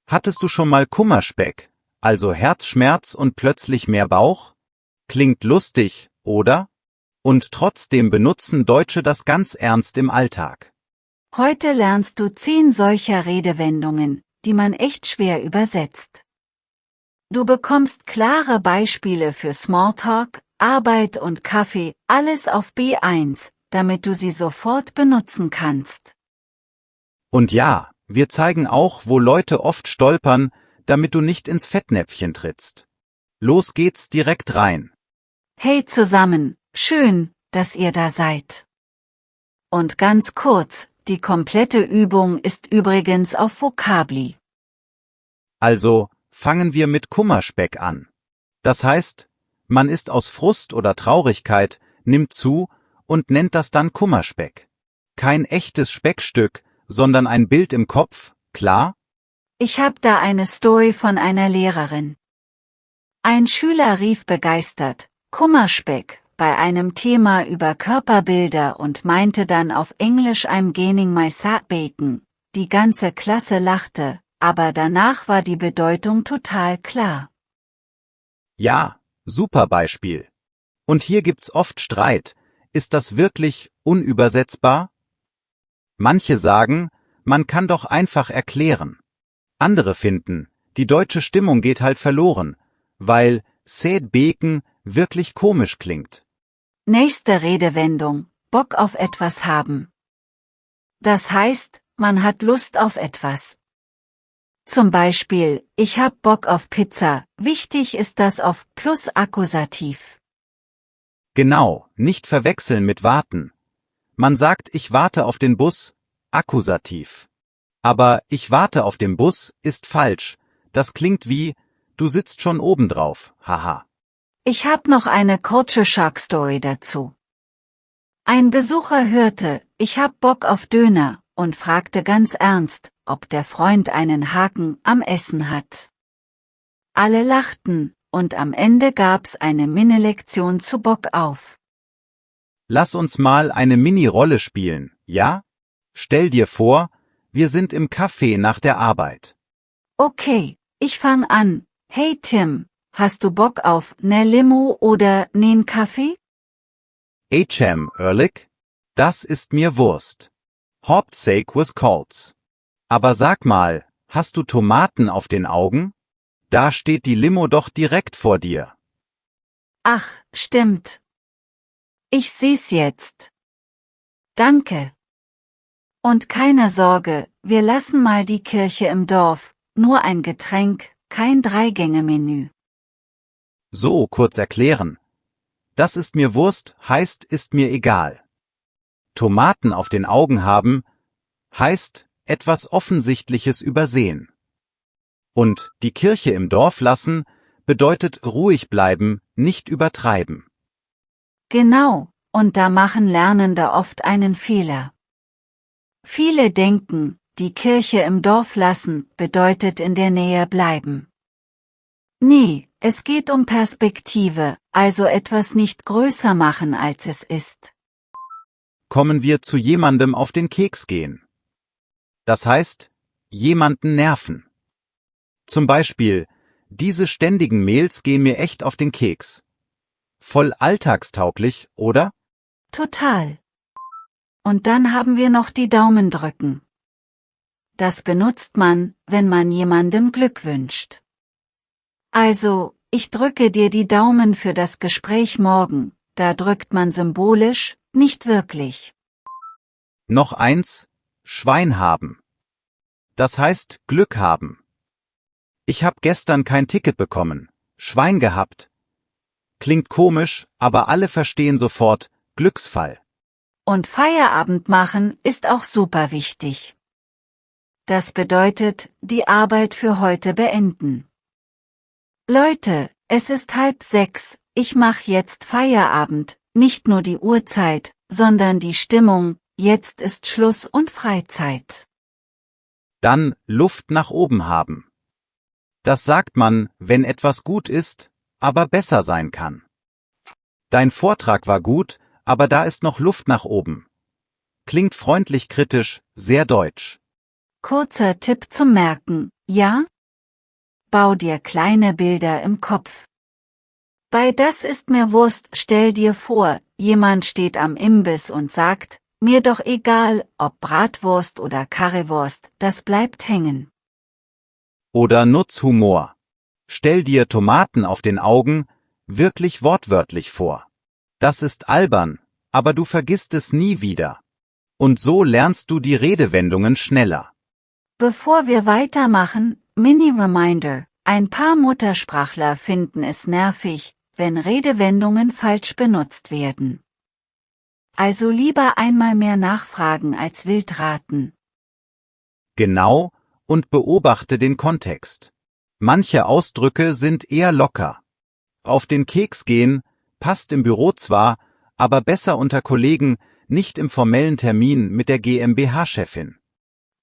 Hattest du schon mal Kummerspeck, also Herzschmerz und plötzlich mehr Bauch? Klingt lustig, oder? Und trotzdem benutzen Deutsche das ganz ernst im Alltag. Heute lernst du 10 solcher Redewendungen, die man echt schwer übersetzt. Du bekommst klare Beispiele für Smalltalk, Arbeit und Kaffee, alles auf B1, damit du sie sofort benutzen kannst. Und ja, wir zeigen auch, wo Leute oft stolpern, damit du nicht ins Fettnäpfchen trittst. Los geht's direkt rein. Hey zusammen, schön, dass ihr da seid. Und ganz kurz, die komplette Übung ist übrigens auf Vocabli. Also, fangen wir mit Kummerspeck an. Das heißt, man ist aus Frust oder Traurigkeit, nimmt zu und nennt das dann Kummerspeck. Kein echtes Speckstück, sondern ein Bild im Kopf, klar? Ich hab da eine Story von einer Lehrerin. Ein Schüler rief begeistert, Kummerspeck, bei einem Thema über Körperbilder und meinte dann auf Englisch I'm gaining my fat bacon. Die ganze Klasse lachte, aber danach war die Bedeutung total klar. Ja, super Beispiel. Und hier gibt's oft Streit. Ist das wirklich unübersetzbar? Manche sagen, man kann doch einfach erklären. Andere finden, die deutsche Stimmung geht halt verloren, weil Säd Beken wirklich komisch klingt. Nächste Redewendung, Bock auf etwas haben. Das heißt, man hat Lust auf etwas. Zum Beispiel, ich hab Bock auf Pizza, wichtig ist das auf plus Akkusativ. Genau, nicht verwechseln mit warten. Man sagt, ich warte auf den Bus, Akkusativ. Aber ich warte auf den Bus ist falsch. Das klingt wie, du sitzt schon oben drauf, haha. Ich hab noch eine Culture Shock Story dazu. Ein Besucher hörte, ich hab Bock auf Döner, und fragte ganz ernst, ob der Freund einen Haken am Essen hat. Alle lachten, und am Ende gab's eine Mini-Lektion zu Bock auf. Lass uns mal eine Mini-Rolle spielen, ja? Stell dir vor, wir sind im Café nach der Arbeit. Okay, ich fang an. Hey Tim, hast du Bock auf ne Limo oder nen Kaffee? Ehrlich? Das ist mir Wurst. Hauptsache was callt's. Aber sag mal, hast du Tomaten auf den Augen? Da steht die Limo doch direkt vor dir. Ach, stimmt. Ich seh's jetzt. Danke. Und keine Sorge, wir lassen mal die Kirche im Dorf, nur ein Getränk, kein 3-Gänge-Menü. So, kurz erklären. Das ist mir Wurst heißt ist mir egal. Tomaten auf den Augen haben heißt etwas Offensichtliches übersehen. Und die Kirche im Dorf lassen bedeutet ruhig bleiben, nicht übertreiben. Genau, und da machen Lernende oft einen Fehler. Viele denken, die Kirche im Dorf lassen bedeutet in der Nähe bleiben. Nee, es geht um Perspektive, also etwas nicht größer machen als es ist. Kommen wir zu jemandem auf den Keks gehen. Das heißt, jemanden nerven. Zum Beispiel, diese ständigen Mails gehen mir echt auf den Keks. Voll alltagstauglich, oder? Total. Und dann haben wir noch die Daumen drücken. Das benutzt man, wenn man jemandem Glück wünscht. Also, ich drücke dir die Daumen für das Gespräch morgen, da drückt man symbolisch, nicht wirklich. Noch eins, Schwein haben. Das heißt Glück haben. Ich hab gestern kein Ticket bekommen, Schwein gehabt. Klingt komisch, aber alle verstehen sofort, Glücksfall. Und Feierabend machen ist auch super wichtig. Das bedeutet, die Arbeit für heute beenden. Leute, es ist 5:30, ich mach jetzt Feierabend, nicht nur die Uhrzeit, sondern die Stimmung, jetzt ist Schluss und Freizeit. Dann Luft nach oben haben. Das sagt man, wenn etwas gut ist, aber besser sein kann. Dein Vortrag war gut, aber da ist noch Luft nach oben. Klingt freundlich kritisch, sehr deutsch. Kurzer Tipp zum Merken, ja? bau dir kleine Bilder im Kopf. Bei Das ist mir Wurst stell dir vor, jemand steht am Imbiss und sagt, mir doch egal, ob Bratwurst oder Currywurst, das bleibt hängen. Oder Nutzhumor. Stell dir Tomaten auf den Augen, wirklich wortwörtlich vor. Das ist albern, aber du vergisst es nie wieder. Und so lernst du die Redewendungen schneller. Bevor wir weitermachen, Mini-Reminder, ein paar Muttersprachler finden es nervig, wenn Redewendungen falsch benutzt werden. Also lieber einmal mehr nachfragen als wild raten. Genau, und beobachte den Kontext. Manche Ausdrücke sind eher locker. Auf den Keks gehen passt im Büro zwar, aber besser unter Kollegen, nicht im formellen Termin mit der GmbH-Chefin.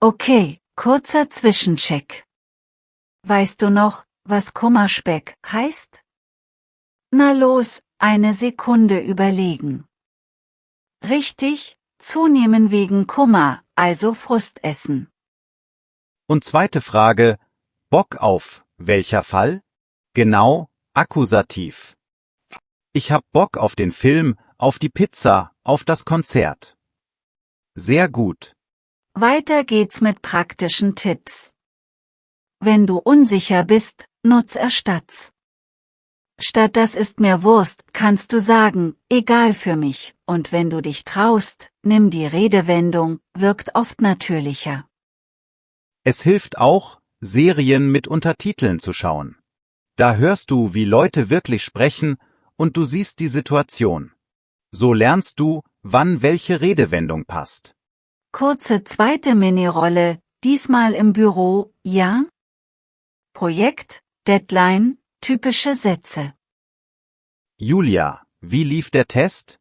Okay, kurzer Zwischencheck. Weißt du noch, was Kummerspeck heißt? Na los, eine Sekunde überlegen. Richtig, zunehmen wegen Kummer, also Frustessen. Und zweite Frage, Bock auf, welcher Fall? Genau, Akkusativ. Ich hab Bock auf den Film, auf die Pizza, auf das Konzert. Sehr gut. Weiter geht's mit praktischen Tipps. Wenn du unsicher bist, nutz Ersatz. Statt das ist mir Wurst, kannst du sagen, egal für mich, und wenn du dich traust, nimm die Redewendung, wirkt oft natürlicher. Es hilft auch, Serien mit Untertiteln zu schauen. Da hörst du, wie Leute wirklich sprechen, und du siehst die Situation. So lernst du, wann welche Redewendung passt. Kurze zweite Mini-Rolle, diesmal im Büro, ja? Projekt, Deadline, typische Sätze. Julia, wie lief der Test?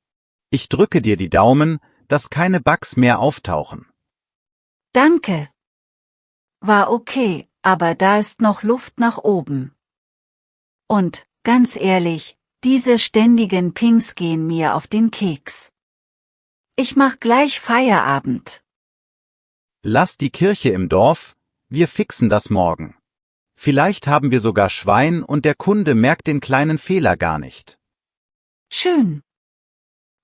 Ich drücke dir die Daumen, dass keine Bugs mehr auftauchen. Danke. War okay, aber da ist noch Luft nach oben. Und, ganz ehrlich, diese ständigen Pings gehen mir auf den Keks. Ich mach gleich Feierabend. Lass die Kirche im Dorf, wir fixen das morgen. Vielleicht haben wir sogar Schwein und der Kunde merkt den kleinen Fehler gar nicht. Schön.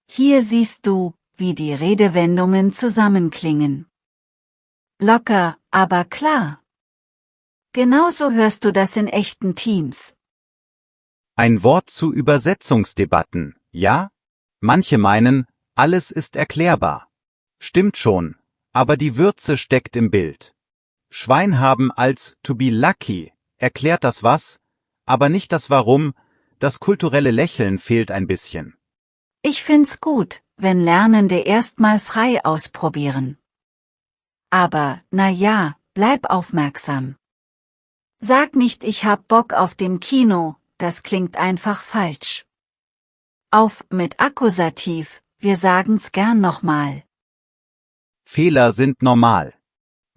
Hier siehst du, wie die Redewendungen zusammenklingen. Locker, aber klar. Genauso hörst du das in echten Teams. Ein Wort zu Übersetzungsdebatten, ja? Manche meinen, alles ist erklärbar. Stimmt schon, aber die Würze steckt im Bild. Schwein haben als to be lucky erklärt das was, aber nicht das Warum, das kulturelle Lächeln fehlt ein bisschen. Ich find's gut, wenn Lernende erstmal frei ausprobieren. Aber, na ja, bleib aufmerksam. Sag nicht, ich hab Bock auf dem Kino, das klingt einfach falsch. Auf mit Akkusativ, wir sagen's gern nochmal. Fehler sind normal.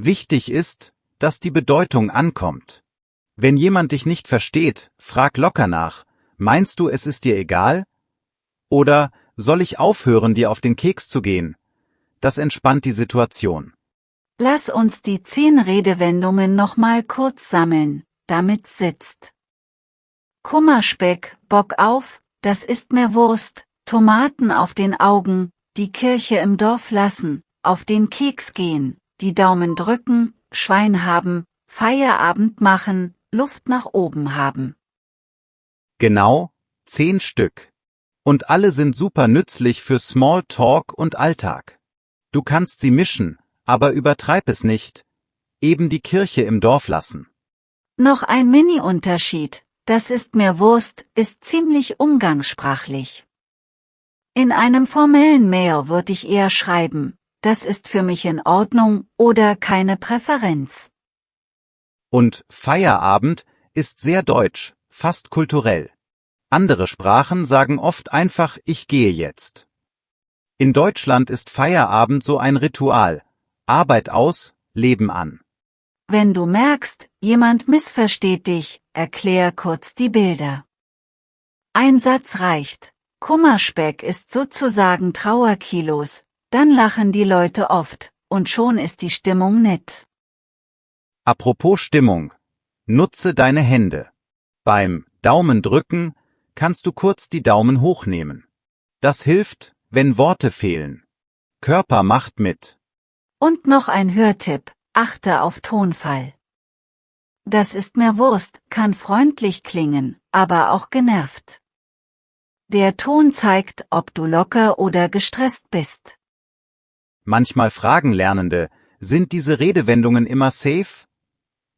Wichtig ist, dass die Bedeutung ankommt. Wenn jemand dich nicht versteht, frag locker nach, meinst du, es ist dir egal? Oder, soll ich aufhören, dir auf den Keks zu gehen? Das entspannt die Situation. Lass uns die 10 Redewendungen nochmal kurz sammeln, damit's sitzt. Kummerspeck, Bock auf, das ist mir Wurst, Tomaten auf den Augen, die Kirche im Dorf lassen, auf den Keks gehen, die Daumen drücken, Schwein haben, Feierabend machen, Luft nach oben haben. Genau, 10 Stück. Und alle sind super nützlich für Small Talk und Alltag. Du kannst sie mischen, aber übertreib es nicht. Eben die Kirche im Dorf lassen. Noch ein Mini-Unterschied, das ist mir Wurst, ist ziemlich umgangssprachlich. In einem formellen Mail würde ich eher schreiben, das ist für mich in Ordnung oder keine Präferenz. Und Feierabend ist sehr deutsch, fast kulturell. Andere Sprachen sagen oft einfach, ich gehe jetzt. In Deutschland ist Feierabend so ein Ritual. Arbeit aus, Leben an. Wenn du merkst, jemand missversteht dich, erklär kurz die Bilder. Ein Satz reicht. Kummerspeck ist sozusagen Trauerkilos, dann lachen die Leute oft, und schon ist die Stimmung nett. Apropos Stimmung. Nutze deine Hände. Beim Daumen drücken kannst du kurz die Daumen hochnehmen. Das hilft, wenn Worte fehlen. Körper macht mit. Und noch ein Hörtipp, achte auf Tonfall. Das ist mir Wurst, kann freundlich klingen, aber auch genervt. Der Ton zeigt, ob du locker oder gestresst bist. Manchmal fragen Lernende, sind diese Redewendungen immer safe?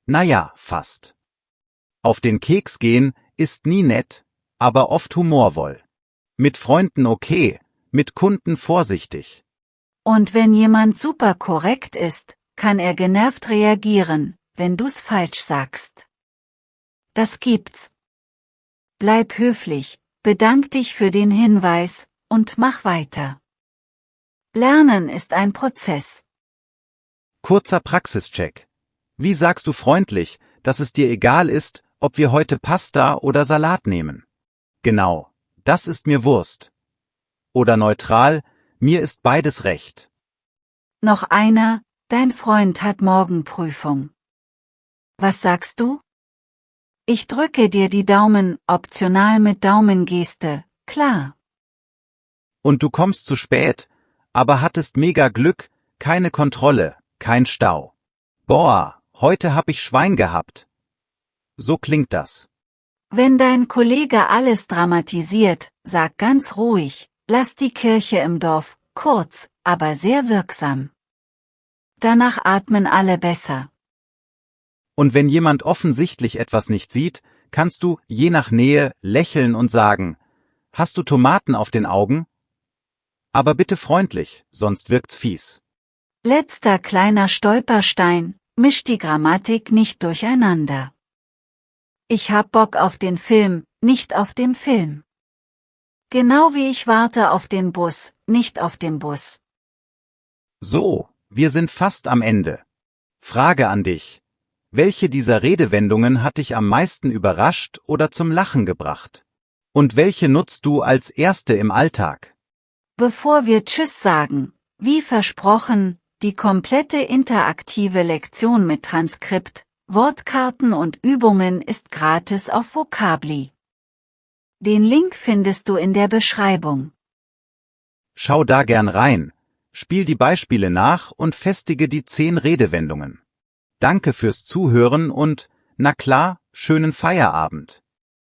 Naja, fast. Auf den Keks gehen ist nie nett, aber oft humorvoll. Mit Freunden okay, mit Kunden vorsichtig. Und wenn jemand super korrekt ist, kann er genervt reagieren, wenn du's falsch sagst. Das gibt's. Bleib höflich, bedank dich für den Hinweis und mach weiter. Lernen ist ein Prozess. Kurzer Praxischeck. Wie sagst du freundlich, dass es dir egal ist, ob wir heute Pasta oder Salat nehmen? Genau, das ist mir Wurst. Oder neutral, mir ist beides recht. Noch einer, dein Freund hat morgen Prüfung. Was sagst du? Ich drücke dir die Daumen, optional mit Daumengeste, klar. Und du kommst zu spät, aber hattest mega Glück, keine Kontrolle, kein Stau. Boah, heute hab ich Schwein gehabt. So klingt das. Wenn dein Kollege alles dramatisiert, sag ganz ruhig, lass die Kirche im Dorf, kurz, aber sehr wirksam. Danach atmen alle besser. Und wenn jemand offensichtlich etwas nicht sieht, kannst du, je nach Nähe, lächeln und sagen, hast du Tomaten auf den Augen? Aber bitte freundlich, sonst wirkt's fies. Letzter kleiner Stolperstein, misch die Grammatik nicht durcheinander. Ich hab Bock auf den Film, nicht auf dem Film. Genau wie ich warte auf den Bus, nicht auf dem Bus. So, wir sind fast am Ende. Frage an dich. Welche dieser Redewendungen hat dich am meisten überrascht oder zum Lachen gebracht? Und welche nutzt du als erste im Alltag? Bevor wir Tschüss sagen, wie versprochen, die komplette interaktive Lektion mit Transkript, Wortkarten und Übungen ist gratis auf Vocably. Den Link findest du in der Beschreibung. Schau da gern rein, spiel die Beispiele nach und festige die 10 Redewendungen. Danke fürs Zuhören und, na klar, schönen Feierabend.